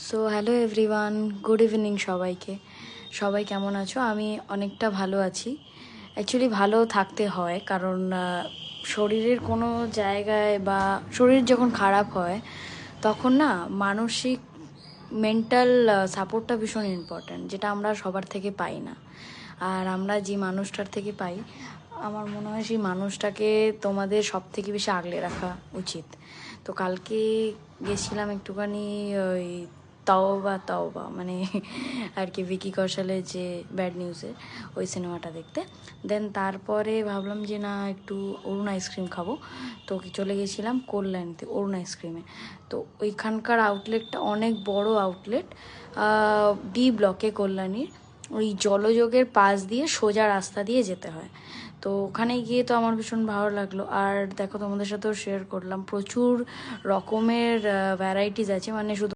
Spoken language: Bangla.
So hello everyone, good evening সবাইকে। সবাই কেমন আছো? আমি অনেকটা ভালো আছি। অ্যাকচুয়ালি ভালো থাকতে হয়, কারণ শরীরের কোনো জায়গায় বা শরীর যখন খারাপ হয় তখন না মানসিক মেন্টাল সাপোর্টটা ভীষণ ইম্পর্ট্যান্ট, যেটা আমরা সবার থেকে পাই না। আর আমরা যে মানুষটার থেকে পাই, আমার মনে হয় সেই মানুষটাকে তোমাদের সব থেকে বেশি আগলে রাখা উচিত। তো কালকে গেছিলাম একটুখানি ওই তওবা তওবা, মানে আর কি ভিকি কৌশলের যে ব্যাড নিউজের ওই সিনেমাটা দেখতে। দেন তারপরে ভাবলাম যে না, একটু অরুণ আইসক্রিম খাবো। তো চলে গেছিলাম কল্যাণীতে অরুণ আইসক্রিমে। তো ওইখানকার আউটলেটটা অনেক বড় আউটলেট, ডি ব্লকে কল্যাণীর। ওই জলযোগের পাশ দিয়ে সোজা রাস্তা দিয়ে যেতে হয়। তো ওখানে গিয়ে তো আমার ভীষণ ভালো লাগলো। আর দেখো, তোমাদের সাথেও শেয়ার করলাম, প্রচুর রকমের ভ্যারাইটিস আছে, মানে শুধু